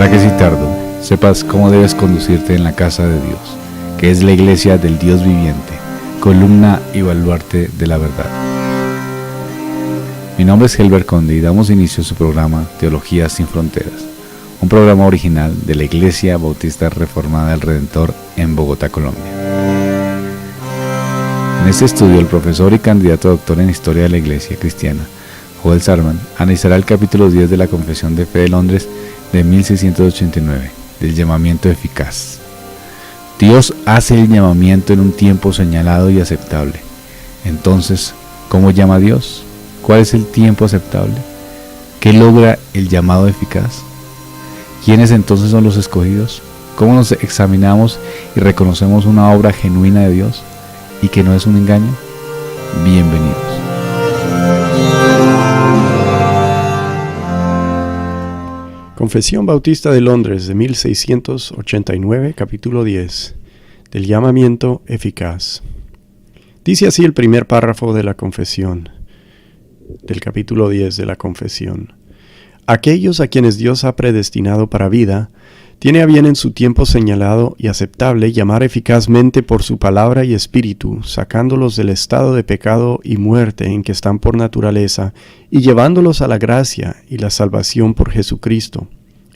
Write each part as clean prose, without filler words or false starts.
Para que si tardo, sepas cómo debes conducirte en la casa de Dios, que es la iglesia del Dios viviente, columna y baluarte de la verdad. Mi nombre es Helber Conde y damos inicio a su programa Teología sin Fronteras, un programa original de la Iglesia Bautista Reformada del Redentor en Bogotá, Colombia. En este estudio, el profesor y candidato a doctor en Historia de la Iglesia Cristiana, Joel Sarman, analizará el capítulo 10 de la Confesión de Fe de Londres de 1689, del llamamiento eficaz. Dios hace el llamamiento en un tiempo señalado y aceptable. Entonces, ¿cómo llama a Dios? ¿Cuál es el tiempo aceptable? ¿Qué logra el llamado eficaz? ¿Quiénes entonces son los escogidos? ¿Cómo nos examinamos y reconocemos una obra genuina de Dios y que no es un engaño? Bienvenidos. Confesión Bautista de Londres de 1689, capítulo 10, del llamamiento eficaz. Dice así el primer párrafo de la confesión, del capítulo 10 de la confesión. Aquellos a quienes Dios ha predestinado para vida, tiene a bien en su tiempo señalado y aceptable llamar eficazmente por su palabra y espíritu, sacándolos del estado de pecado y muerte en que están por naturaleza, y llevándolos a la gracia y la salvación por Jesucristo,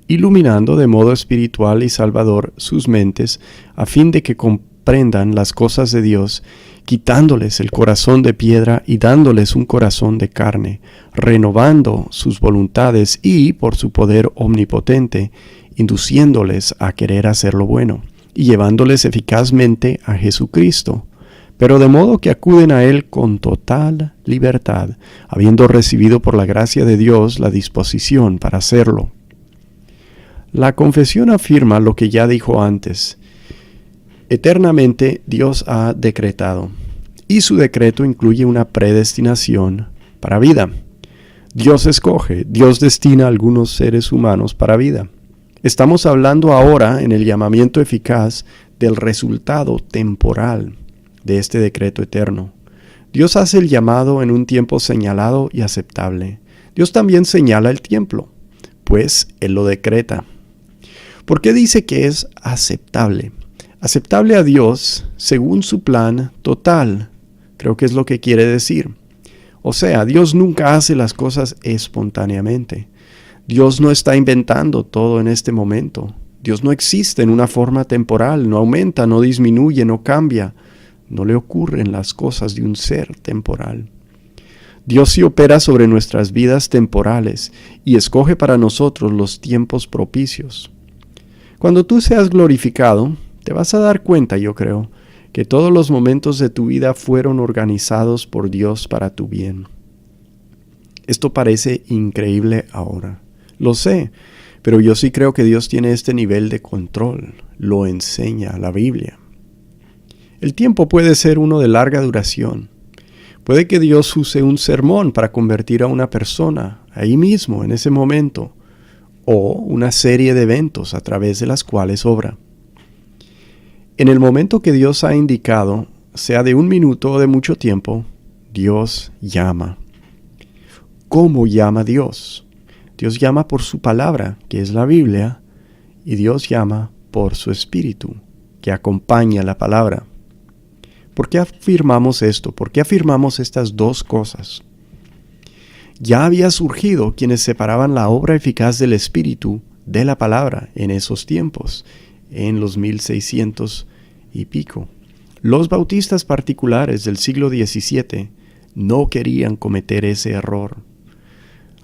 iluminando de modo espiritual y salvador sus mentes, a fin de que comprendan las cosas de Dios, quitándoles el corazón de piedra y dándoles un corazón de carne, renovando sus voluntades y, por su poder omnipotente, induciéndoles a querer hacer lo bueno, y llevándoles eficazmente a Jesucristo, pero de modo que acuden a Él con total libertad, habiendo recibido por la gracia de Dios la disposición para hacerlo. La confesión afirma lo que ya dijo antes. Eternamente Dios ha decretado, y su decreto incluye una predestinación para vida. Dios escoge, Dios destina a algunos seres humanos para vida. Estamos hablando ahora, en el llamamiento eficaz, del resultado temporal de este decreto eterno. Dios hace el llamado en un tiempo señalado y aceptable. Dios también señala el tiempo, pues Él lo decreta. ¿Por qué dice que es aceptable? Aceptable a Dios según su plan total. Creo que es lo que quiere decir. O sea, Dios nunca hace las cosas espontáneamente. Dios no está inventando todo en este momento. Dios no existe en una forma temporal, no aumenta, no disminuye, no cambia. No le ocurren las cosas de un ser temporal. Dios sí opera sobre nuestras vidas temporales y escoge para nosotros los tiempos propicios. Cuando tú seas glorificado, te vas a dar cuenta, yo creo, que todos los momentos de tu vida fueron organizados por Dios para tu bien. Esto parece increíble ahora. Lo sé, pero yo sí creo que Dios tiene este nivel de control. Lo enseña la Biblia. El tiempo puede ser uno de larga duración. Puede que Dios use un sermón para convertir a una persona ahí mismo, en ese momento, o una serie de eventos a través de las cuales obra. En el momento que Dios ha indicado, sea de un minuto o de mucho tiempo, Dios llama. ¿Cómo llama Dios? Dios llama por su palabra, que es la Biblia, y Dios llama por su Espíritu, que acompaña la palabra. ¿Por qué afirmamos esto? ¿Por qué afirmamos estas dos cosas? Ya había surgido quienes separaban la obra eficaz del Espíritu de la palabra en esos tiempos, en los 1600 y pico. Los bautistas particulares del siglo XVII no querían cometer ese error.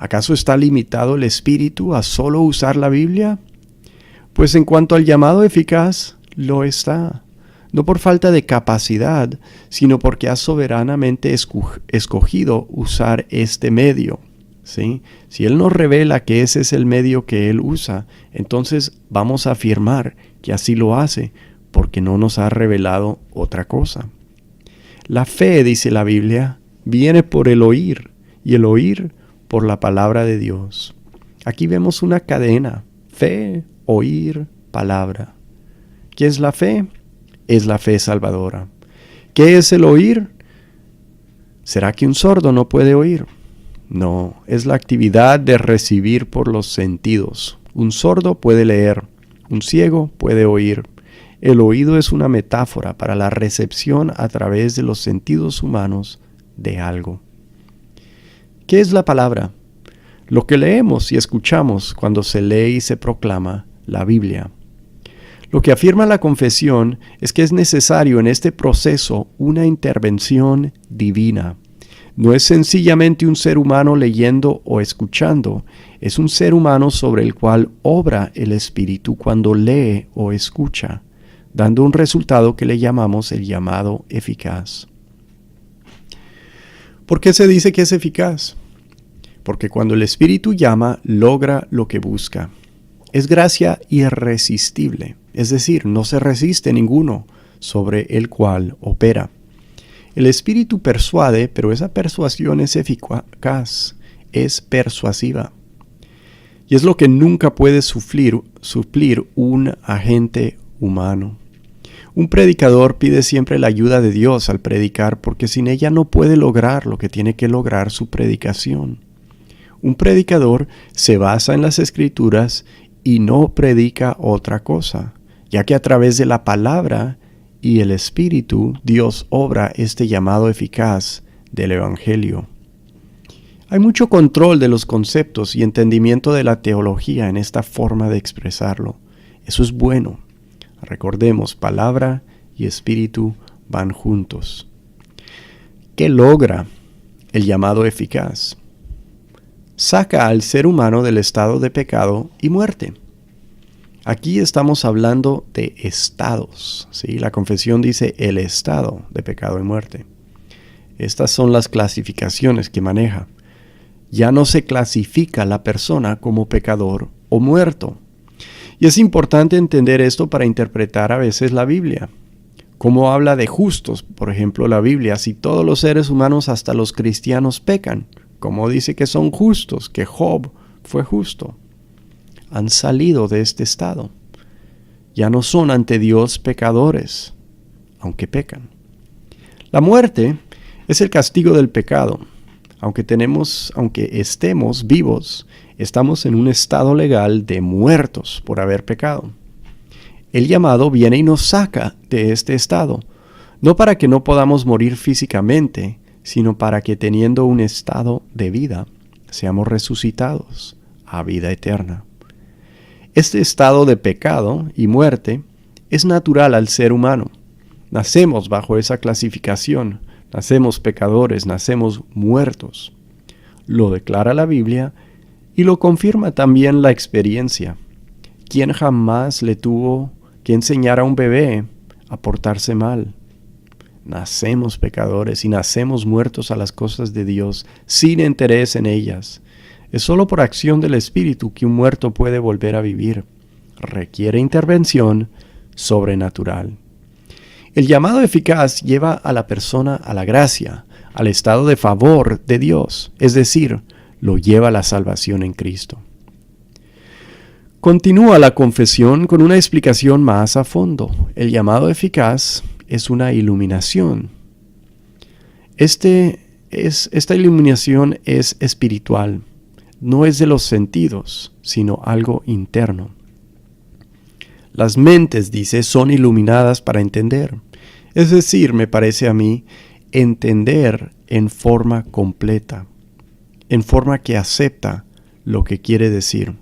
¿Acaso está limitado el Espíritu a solo usar la Biblia? Pues en cuanto al llamado eficaz, lo está. No por falta de capacidad, sino porque ha soberanamente escogido usar este medio. ¿Sí? Si Él nos revela que ese es el medio que Él usa, entonces vamos a afirmar que así lo hace, porque no nos ha revelado otra cosa. La fe, dice la Biblia, viene por el oír, y el oír por la palabra de Dios. Aquí vemos una cadena: fe, oír, palabra. ¿Qué es la fe? Es la fe salvadora. ¿Qué es el oír? ¿Será que un sordo no puede oír? No, es la actividad de recibir por los sentidos, Un sordo puede leer, un ciego puede oír. El oído es una metáfora para la recepción a través de los sentidos humanos de algo. ¿Qué es la palabra? Lo que leemos y escuchamos cuando se lee y se proclama la Biblia. Lo que afirma la confesión es que es necesario en este proceso una intervención divina. No es sencillamente un ser humano leyendo o escuchando, es un ser humano sobre el cual obra el Espíritu cuando lee o escucha, dando un resultado que le llamamos el llamado eficaz. ¿Por qué se dice que es eficaz? Porque cuando el Espíritu llama, logra lo que busca. Es gracia irresistible, es decir, no se resiste ninguno sobre el cual opera. El Espíritu persuade, pero esa persuasión es eficaz, es persuasiva. Y es lo que nunca puede suplir un agente humano. Un predicador pide siempre la ayuda de Dios al predicar, porque sin ella no puede lograr lo que tiene que lograr su predicación. Un predicador se basa en las Escrituras y no predica otra cosa, ya que a través de la palabra y el Espíritu Dios obra este llamado eficaz del Evangelio. Hay mucho control de los conceptos y entendimiento de la teología en esta forma de expresarlo. Eso es bueno. Recordemos, palabra y Espíritu van juntos. ¿Qué logra el llamado eficaz? Saca al ser humano del estado de pecado y muerte. Aquí estamos hablando de estados, ¿sí? La confesión dice el estado de pecado y muerte. Estas son las clasificaciones que maneja. Ya no se clasifica la persona como pecador o muerto. Y es importante entender esto para interpretar a veces la Biblia. ¿Cómo habla de justos? Por ejemplo, la Biblia, si todos los seres humanos, hasta los cristianos, pecan. ¿Cómo dice que son justos? Que Job fue justo. Han salido de este estado. Ya no son ante Dios pecadores, aunque pecan. La muerte es el castigo del pecado. Aunque estemos vivos, estamos en un estado legal de muertos por haber pecado. El llamado viene y nos saca de este estado, no para que no podamos morir físicamente, sino para que teniendo un estado de vida, seamos resucitados a vida eterna. Este estado de pecado y muerte es natural al ser humano. Nacemos bajo esa clasificación, nacemos pecadores, nacemos muertos. Lo declara la Biblia y lo confirma también la experiencia. ¿Quién jamás le tuvo que enseñar a un bebé a portarse mal? Nacemos pecadores y nacemos muertos a las cosas de Dios, sin interés en ellas. Es solo por acción del Espíritu que un muerto puede volver a vivir. Requiere intervención sobrenatural. El llamado eficaz lleva a la persona a la gracia, al estado de favor de Dios, es decir, lo lleva a la salvación en Cristo. Continúa la confesión con una explicación más a fondo. El llamado eficaz es una iluminación. Esta iluminación es espiritual, no es de los sentidos, sino algo interno. Las mentes, dice, son iluminadas para entender. Es decir, me parece a mí, entender en forma completa, en forma que acepta lo que quiere decir.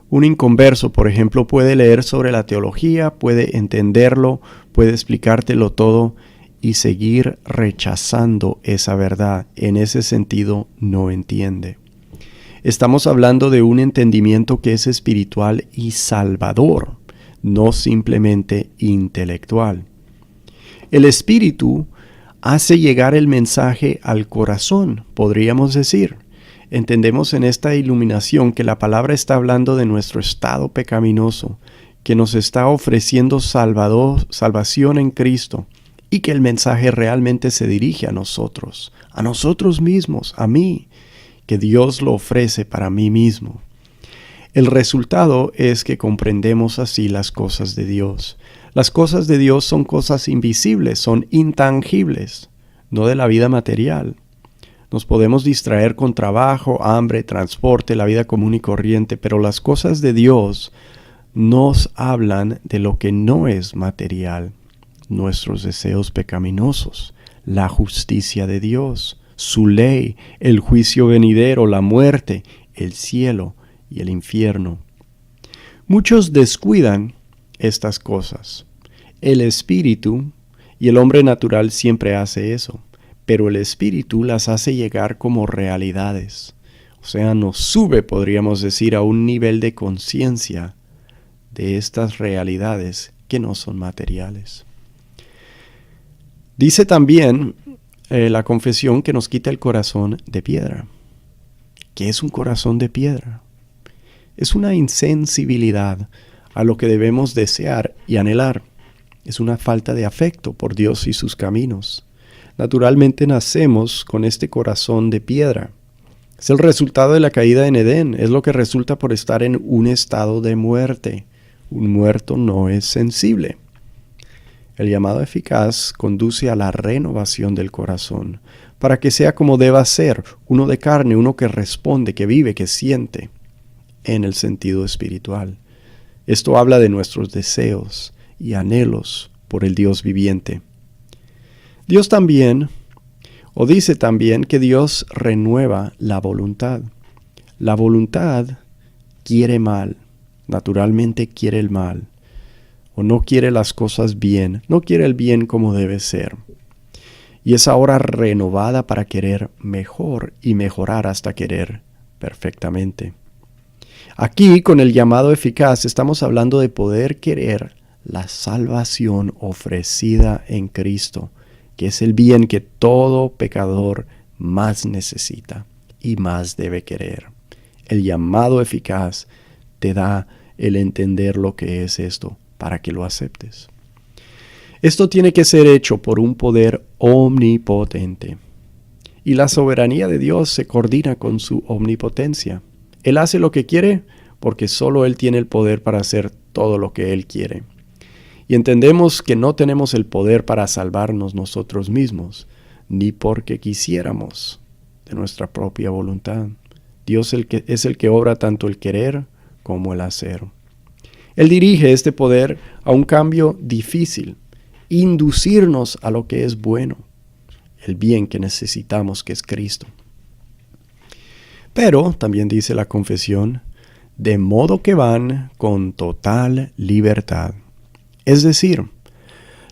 Un inconverso, por ejemplo, puede leer sobre la teología, puede entenderlo, puede explicártelo todo y seguir rechazando esa verdad. En ese sentido, no entiende. Estamos hablando de un entendimiento que es espiritual y salvador, no simplemente intelectual. El Espíritu hace llegar el mensaje al corazón, podríamos decir. Entendemos en esta iluminación que la palabra está hablando de nuestro estado pecaminoso, que nos está ofreciendo salvación en Cristo y que el mensaje realmente se dirige a nosotros mismos, a mí, que Dios lo ofrece para mí mismo. El resultado es que comprendemos así las cosas de Dios. Las cosas de Dios son cosas invisibles, son intangibles, no de la vida material. Nos podemos distraer con trabajo, hambre, transporte, la vida común y corriente, pero las cosas de Dios nos hablan de lo que no es material, nuestros deseos pecaminosos, la justicia de Dios, su ley, el juicio venidero, la muerte, el cielo y el infierno. Muchos descuidan estas cosas. El espíritu y el hombre natural siempre hace eso, pero el espíritu las hace llegar como realidades. O sea, nos sube, podríamos decir, a un nivel de conciencia de estas realidades que no son materiales. Dice también la confesión que nos quita el corazón de piedra. ¿Qué es un corazón de piedra? Es una insensibilidad a lo que debemos desear y anhelar. Es una falta de afecto por Dios y sus caminos. Naturalmente nacemos con este corazón de piedra. Es el resultado de la caída en Edén. Es lo que resulta por estar en un estado de muerte. Un muerto no es sensible. El llamado eficaz conduce a la renovación del corazón, para que sea como deba ser, uno de carne, uno que responde, que vive, que siente, en el sentido espiritual. Esto habla de nuestros deseos y anhelos por el Dios viviente. Dios también, o dice también que Dios renueva la voluntad. La voluntad quiere mal. Naturalmente quiere el mal, o no quiere las cosas bien, no quiere el bien como debe ser. Y es ahora renovada para querer mejor y mejorar hasta querer perfectamente. Aquí, con el llamado eficaz, estamos hablando de poder querer la salvación ofrecida en Cristo, que es el bien que todo pecador más necesita y más debe querer. El llamado eficaz te da el entender lo que es esto, para que lo aceptes. Esto tiene que ser hecho por un poder omnipotente. Y la soberanía de Dios se coordina con su omnipotencia. Él hace lo que quiere porque solo Él tiene el poder para hacer todo lo que Él quiere. Y entendemos que no tenemos el poder para salvarnos nosotros mismos, ni porque quisiéramos de nuestra propia voluntad. Dios es el que obra tanto el querer como el hacer. Él dirige este poder a un cambio difícil, inducirnos a lo que es bueno, el bien que necesitamos, que es Cristo. Pero, también dice la confesión, de modo que van con total libertad. Es decir,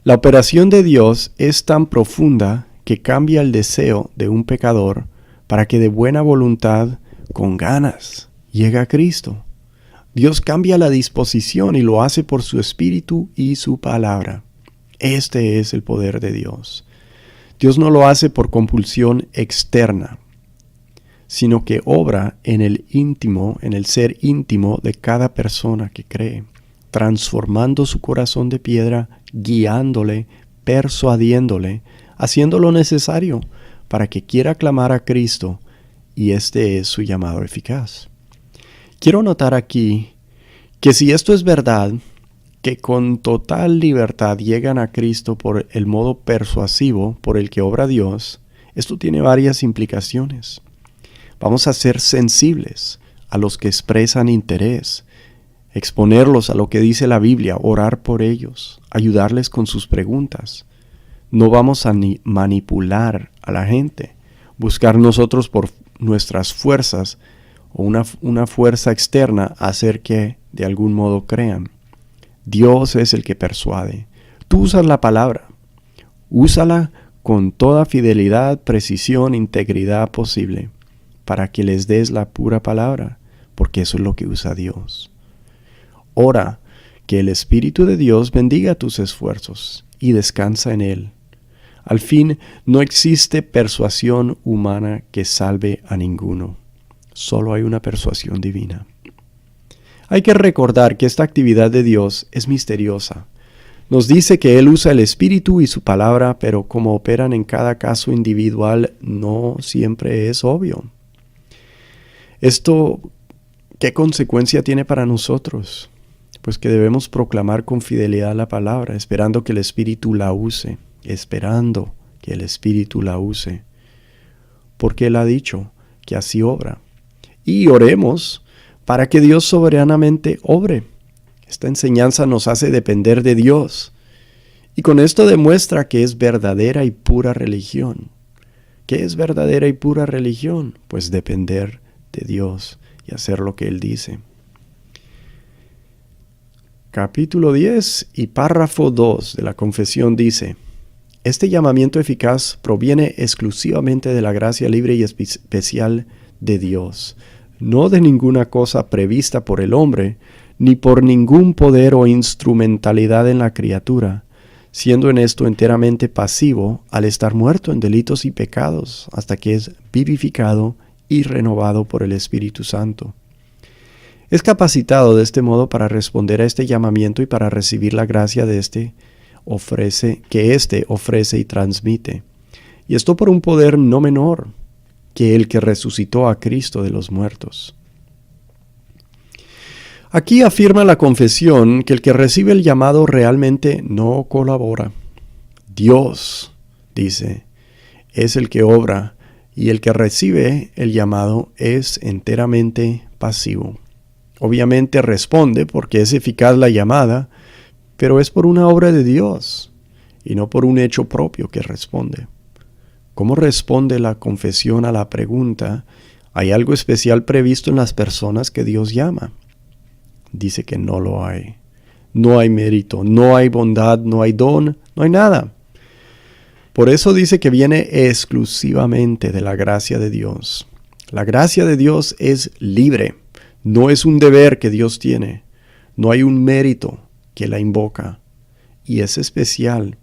la operación de Dios es tan profunda que cambia el deseo de un pecador para que de buena voluntad, con ganas, llegue a Cristo. Dios cambia la disposición y lo hace por su Espíritu y su palabra. Este es el poder de Dios. Dios no lo hace por compulsión externa, sino que obra en el íntimo, en el ser íntimo de cada persona que cree, transformando su corazón de piedra, guiándole, persuadiéndole, haciendo lo necesario para que quiera clamar a Cristo, y este es su llamado eficaz. Quiero notar aquí que si esto es verdad, que con total libertad llegan a Cristo por el modo persuasivo por el que obra Dios, esto tiene varias implicaciones. Vamos a ser sensibles a los que expresan interés, exponerlos a lo que dice la Biblia, orar por ellos, ayudarles con sus preguntas. No vamos a manipular a la gente, buscar nosotros por nuestras fuerzas o una fuerza externa hacer que de algún modo crean. Dios es el que persuade. Tú usas la palabra. Úsala con toda fidelidad, precisión, integridad posible para que les des la pura palabra, porque eso es lo que usa Dios. Ora que el Espíritu de Dios bendiga tus esfuerzos y descansa en Él. Al fin, no existe persuasión humana que salve a ninguno. Solo hay una persuasión divina. Hay que recordar que esta actividad de Dios es misteriosa. Nos dice que Él usa el Espíritu y su palabra, pero como operan en cada caso individual, no siempre es obvio. ¿Esto qué consecuencia tiene para nosotros? Pues que debemos proclamar con fidelidad la palabra, esperando que el Espíritu la use, porque Él ha dicho que así obra. Y oremos para que Dios soberanamente obre. Esta enseñanza nos hace depender de Dios. Y con esto demuestra que es verdadera y pura religión. ¿Qué es verdadera y pura religión? Pues depender de Dios y hacer lo que Él dice. Capítulo 10 y párrafo 2 de la confesión dice: este llamamiento eficaz proviene exclusivamente de la gracia libre y especial de Dios, no de ninguna cosa prevista por el hombre, ni por ningún poder o instrumentalidad en la criatura, siendo en esto enteramente pasivo al estar muerto en delitos y pecados, hasta que es vivificado y renovado por el Espíritu Santo. Es capacitado de este modo para responder a este llamamiento y para recibir la gracia de que éste ofrece y transmite. Y esto por un poder no menor que el que resucitó a Cristo de los muertos. Aquí afirma la confesión que el que recibe el llamado realmente no colabora. Dios, dice, es el que obra, y el que recibe el llamado es enteramente pasivo. Obviamente responde porque es eficaz la llamada, pero es por una obra de Dios y no por un hecho propio que responde. ¿Cómo responde la confesión a la pregunta: ¿hay algo especial previsto en las personas que Dios llama? Dice que no lo hay. No hay mérito, no hay bondad, no hay don, no hay nada. Por eso dice que viene exclusivamente de la gracia de Dios. La gracia de Dios es libre. No es un deber que Dios tiene. No hay un mérito que la invoca. Y es especial.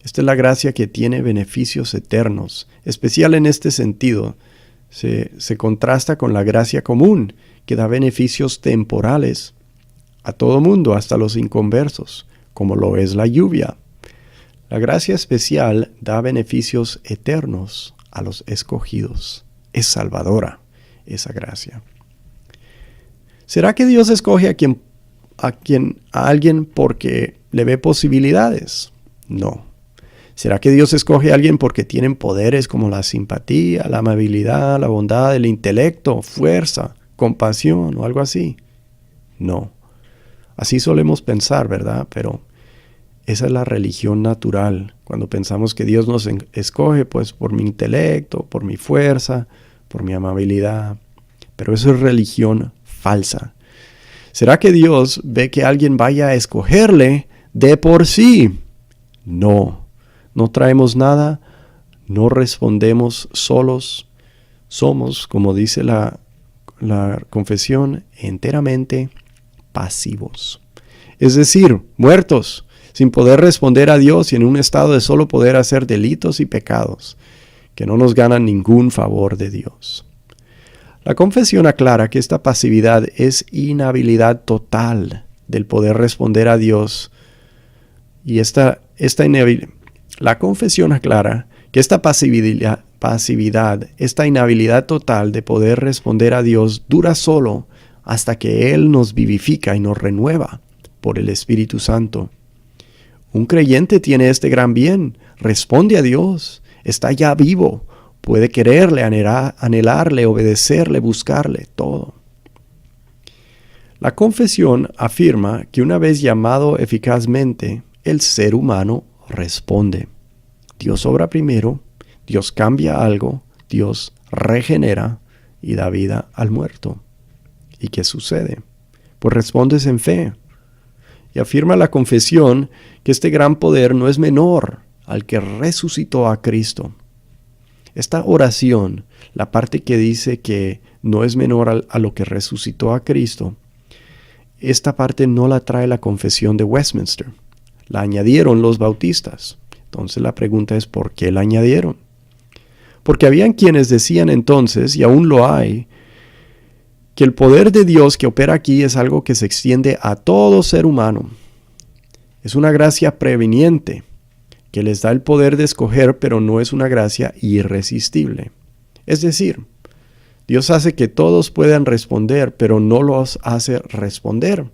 Esta es la gracia que tiene beneficios eternos. Especial en este sentido. Se contrasta con la gracia común, que da beneficios temporales a todo mundo, hasta los inconversos, como lo es la lluvia. La gracia especial da beneficios eternos a los escogidos. Es salvadora esa gracia. ¿Será que Dios escoge a alguien porque le ve posibilidades? No. ¿Será que Dios escoge a alguien porque tienen poderes como la simpatía, la amabilidad, la bondad, el intelecto, fuerza, compasión o algo así? No. Así solemos pensar, ¿verdad? Pero esa es la religión natural. Cuando pensamos que Dios nos escoge, pues por mi intelecto, por mi fuerza, por mi amabilidad. Pero eso es religión falsa. ¿Será que Dios ve que alguien vaya a escogerle de por sí? No. No traemos nada, no respondemos solos. Somos, como dice la confesión, enteramente pasivos. Es decir, muertos, sin poder responder a Dios y en un estado de solo poder hacer delitos y pecados, que no nos ganan ningún favor de Dios. La confesión aclara que esta pasividad es inhabilidad total del poder responder a Dios. Y la confesión aclara que esta pasividad, esta inhabilidad total de poder responder a Dios dura solo hasta que Él nos vivifica y nos renueva por el Espíritu Santo. Un creyente tiene este gran bien, responde a Dios, está ya vivo, puede quererle, anhelarle, obedecerle, buscarle, todo. La confesión afirma que una vez llamado eficazmente, el ser humano responde. Dios obra primero, Dios cambia algo, Dios regenera y da vida al muerto. ¿Y qué sucede? Pues respondes en fe. Y afirma la confesión que este gran poder no es menor al que resucitó a Cristo. Esta oración, la parte que dice que no es menor a lo que resucitó a Cristo, esta parte no la trae la confesión de Westminster. La añadieron los bautistas. Entonces la pregunta es, ¿por qué la añadieron? Porque habían quienes decían entonces, y aún lo hay, que el poder de Dios que opera aquí es algo que se extiende a todo ser humano. Es una gracia preveniente que les da el poder de escoger, pero no es una gracia irresistible. Es decir, Dios hace que todos puedan responder, pero no los hace responder.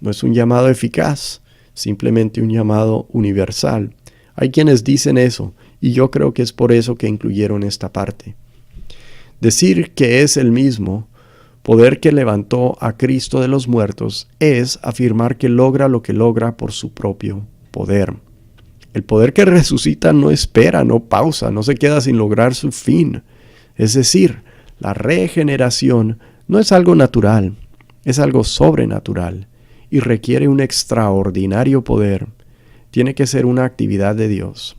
No es un llamado eficaz, simplemente un llamado universal. Hay quienes dicen eso, y yo creo que es por eso que incluyeron esta parte. Decir que es el mismo poder que levantó a Cristo de los muertos es afirmar que logra lo que logra por su propio poder. El poder que resucita no espera, no pausa, no se queda sin lograr su fin. Es decir, la regeneración no es algo natural, es algo sobrenatural y requiere un extraordinario poder. Tiene que ser una actividad de Dios.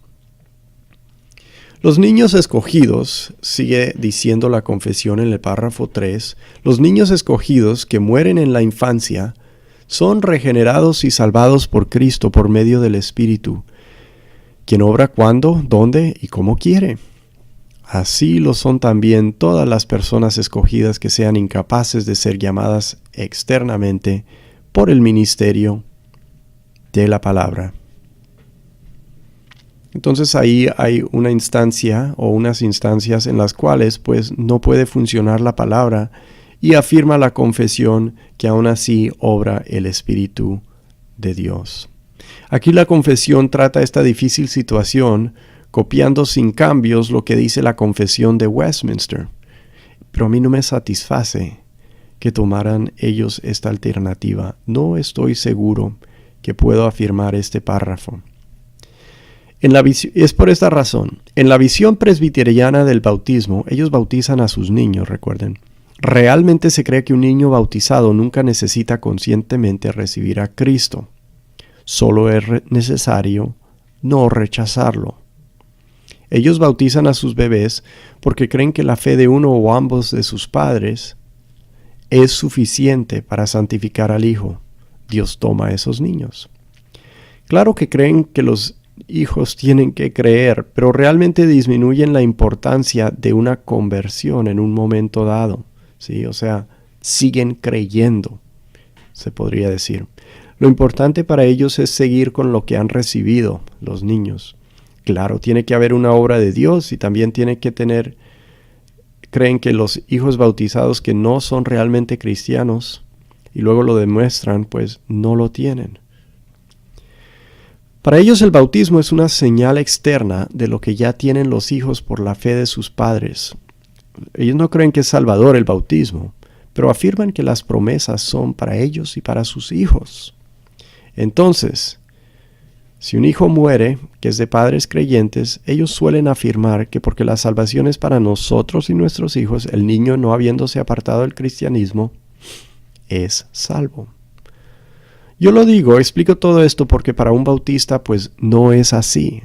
Los niños escogidos, sigue diciendo la confesión en el párrafo 3, los niños escogidos que mueren en la infancia son regenerados y salvados por Cristo por medio del Espíritu, quien obra cuando, dónde y cómo quiere. Así lo son también todas las personas escogidas que sean incapaces de ser llamadas externamente por el ministerio de la palabra. Entonces ahí hay una instancia o unas instancias en las cuales pues no puede funcionar la palabra y afirma la confesión que aún así obra el Espíritu de Dios. Aquí la confesión trata esta difícil situación copiando sin cambios lo que dice la confesión de Westminster. Pero a mí no me satisface que tomaran ellos esta alternativa. No estoy seguro que puedo afirmar este párrafo. Es por esta razón. En la visión presbiteriana del bautismo, ellos bautizan a sus niños, recuerden. Realmente se cree que un niño bautizado nunca necesita conscientemente recibir a Cristo. Solo es necesario no rechazarlo. Ellos bautizan a sus bebés porque creen que la fe de uno o ambos de sus padres es suficiente para santificar al hijo. Dios toma a esos niños. Claro que creen que los hijos tienen que creer, pero realmente disminuyen la importancia de una conversión en un momento dado, ¿sí? O sea, siguen creyendo, se podría decir. Lo importante para ellos es seguir con lo que han recibido los niños. Claro, tiene que haber una obra de Dios y también tiene que creen que los hijos bautizados que no son realmente cristianos y luego lo demuestran, pues no lo tienen. Para ellos el bautismo es una señal externa de lo que ya tienen los hijos por la fe de sus padres. Ellos no creen que es salvador el bautismo, pero afirman que las promesas son para ellos y para sus hijos. Entonces, si un hijo muere, que es de padres creyentes, ellos suelen afirmar que porque la salvación es para nosotros y nuestros hijos, el niño no habiéndose apartado del cristianismo, es salvo. Yo lo digo, explico todo esto porque para un bautista pues no es así.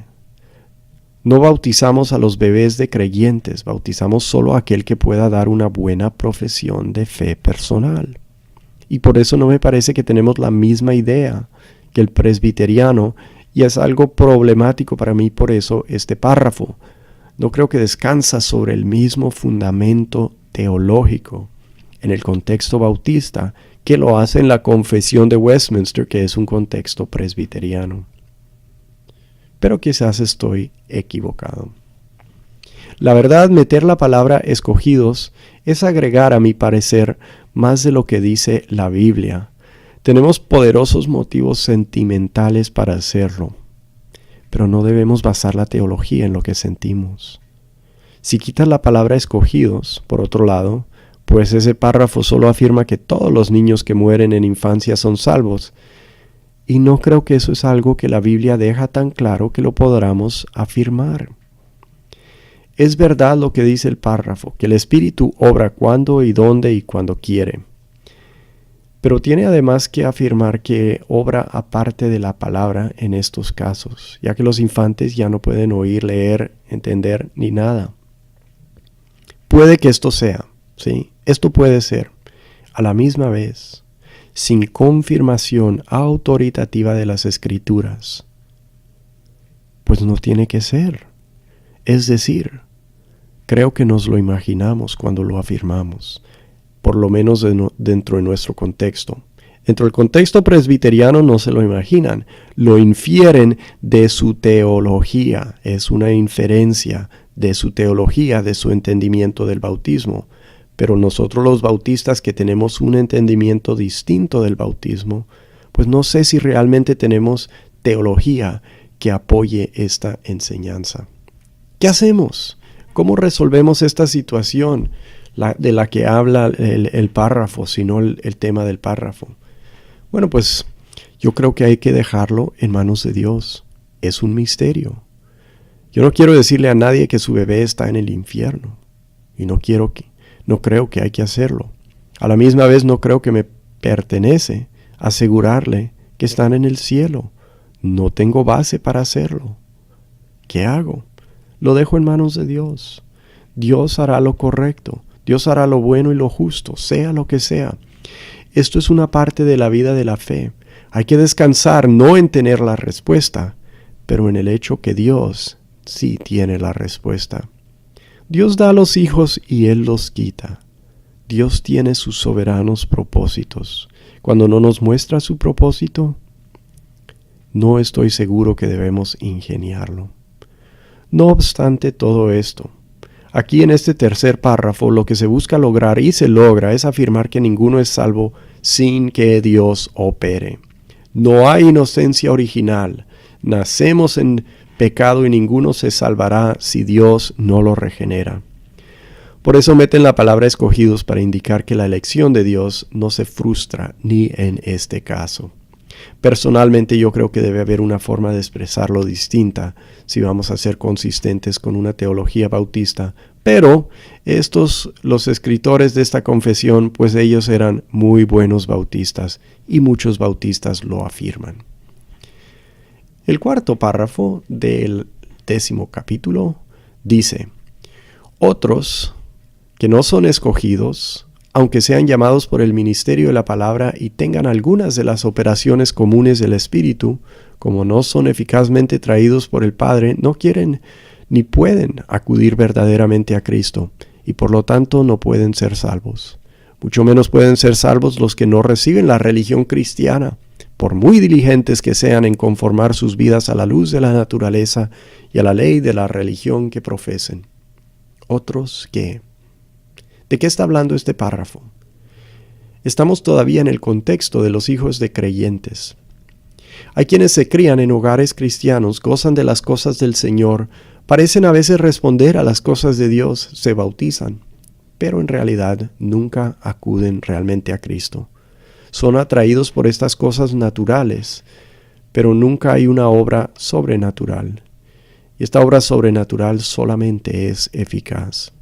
No bautizamos a los bebés de creyentes, bautizamos solo a aquel que pueda dar una buena profesión de fe personal. Y por eso no me parece que tenemos la misma idea que el presbiteriano, y es algo problemático para mí por eso este párrafo. No creo que descansa sobre el mismo fundamento teológico en el contexto bautista que lo hace en la confesión de Westminster, que es un contexto presbiteriano. Pero quizás estoy equivocado. La verdad, meter la palabra escogidos es agregar, a mi parecer, más de lo que dice la Biblia. Tenemos poderosos motivos sentimentales para hacerlo, pero no debemos basar la teología en lo que sentimos. Si quitas la palabra escogidos, por otro lado, pues ese párrafo solo afirma que todos los niños que mueren en infancia son salvos, y no creo que eso es algo que la Biblia deja tan claro que lo podamos afirmar. Es verdad lo que dice el párrafo, que el Espíritu obra cuando y dónde y cuando quiere. Pero tiene además que afirmar que obra aparte de la palabra en estos casos, ya que los infantes ya no pueden oír, leer, entender ni nada. Puede que esto sea, ¿sí? Esto puede ser, a la misma vez, sin confirmación autoritativa de las Escrituras. Pues no tiene que ser. Es decir, creo que nos lo imaginamos cuando lo afirmamos, por lo menos dentro de nuestro contexto. Dentro del contexto presbiteriano no se lo imaginan, lo infieren de su teología, es una inferencia de su teología, de su entendimiento del bautismo. Pero nosotros los bautistas que tenemos un entendimiento distinto del bautismo, pues no sé si realmente tenemos teología que apoye esta enseñanza. ¿Qué hacemos? ¿Cómo resolvemos esta situación de la que habla el párrafo, sino el tema del párrafo? Bueno, pues yo creo que hay que dejarlo en manos de Dios. Es un misterio. Yo no quiero decirle a nadie que su bebé está en el infierno. Y no creo que hay que hacerlo. A la misma vez no creo que me pertenece asegurarle que están en el cielo. No tengo base para hacerlo. ¿Qué hago? Lo dejo en manos de Dios. Dios hará lo correcto. Dios hará lo bueno y lo justo, sea lo que sea. Esto es una parte de la vida de la fe. Hay que descansar no en tener la respuesta, pero en el hecho que Dios sí tiene la respuesta. Dios da a los hijos y Él los quita. Dios tiene sus soberanos propósitos. Cuando no nos muestra su propósito, no estoy seguro que debemos ingeniarlo. No obstante todo esto, aquí en este tercer párrafo lo que se busca lograr y se logra es afirmar que ninguno es salvo sin que Dios opere. No hay inocencia original. Nacemos en pecado y ninguno se salvará si Dios no lo regenera. Por eso meten la palabra escogidos para indicar que la elección de Dios no se frustra ni en este caso. Personalmente yo creo que debe haber una forma de expresarlo distinta si vamos a ser consistentes con una teología bautista, pero los escritores de esta confesión, pues ellos eran muy buenos bautistas y muchos bautistas lo afirman. El cuarto párrafo del 10º capítulo dice: otros que no son escogidos, aunque sean llamados por el ministerio de la palabra y tengan algunas de las operaciones comunes del Espíritu, como no son eficazmente traídos por el Padre, no quieren ni pueden acudir verdaderamente a Cristo, y por lo tanto no pueden ser salvos. Mucho menos pueden ser salvos los que no reciben la religión cristiana, por muy diligentes que sean en conformar sus vidas a la luz de la naturaleza y a la ley de la religión que profesen. Otros que... ¿De qué está hablando este párrafo? Estamos todavía en el contexto de los hijos de creyentes. Hay quienes se crían en hogares cristianos, gozan de las cosas del Señor, parecen a veces responder a las cosas de Dios, se bautizan, pero en realidad nunca acuden realmente a Cristo. Son atraídos por estas cosas naturales, pero nunca hay una obra sobrenatural. Y esta obra sobrenatural solamente es eficaz.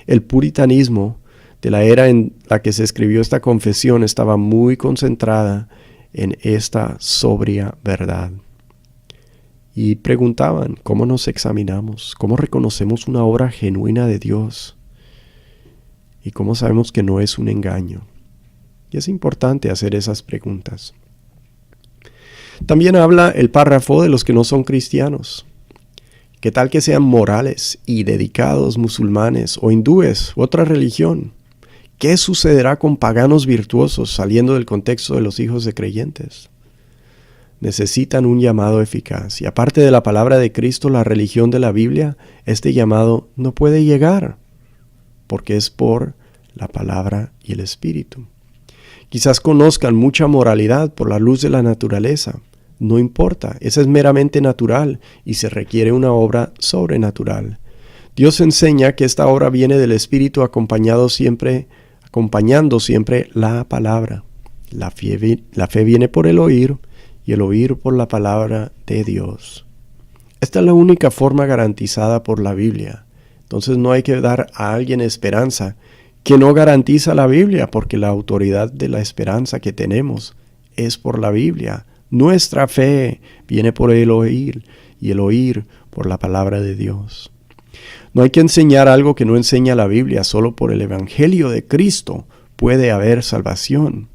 El puritanismo de la era en la que se escribió esta confesión estaba muy concentrada en esta sobria verdad. Y preguntaban, ¿cómo nos examinamos? ¿Cómo reconocemos una obra genuina de Dios? ¿Y cómo sabemos que no es un engaño? Y es importante hacer esas preguntas. También habla el párrafo de los que no son cristianos. ¿Qué tal que sean morales y dedicados musulmanes o hindúes u otra religión? ¿Qué sucederá con paganos virtuosos saliendo del contexto de los hijos de creyentes? Necesitan un llamado eficaz. Y aparte de la palabra de Cristo, la religión de la Biblia, este llamado no puede llegar, porque es por la palabra y el Espíritu. Quizás conozcan mucha moralidad por la luz de la naturaleza. No importa, esa es meramente natural y se requiere una obra sobrenatural. Dios enseña que esta obra viene del Espíritu acompañando siempre la palabra. La fe viene por el oír y el oír por la palabra de Dios. Esta es la única forma garantizada por la Biblia. Entonces no hay que dar a alguien esperanza que no garantiza la Biblia, porque la autoridad de la esperanza que tenemos es por la Biblia. Nuestra fe viene por el oír y el oír por la palabra de Dios. No hay que enseñar algo que no enseña la Biblia. Solo por el Evangelio de Cristo puede haber salvación.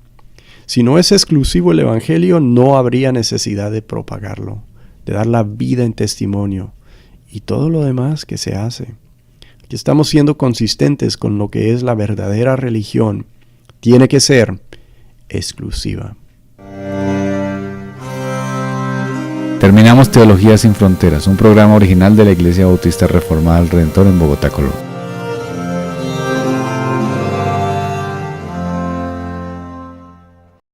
Si no es exclusivo el Evangelio, no habría necesidad de propagarlo, de dar la vida en testimonio y todo lo demás que se hace. Aquí estamos siendo consistentes con lo que es la verdadera religión. Tiene que ser exclusiva. Terminamos Teología Sin Fronteras, un programa original de la Iglesia Bautista Reformada del Redentor en Bogotá, Colombia.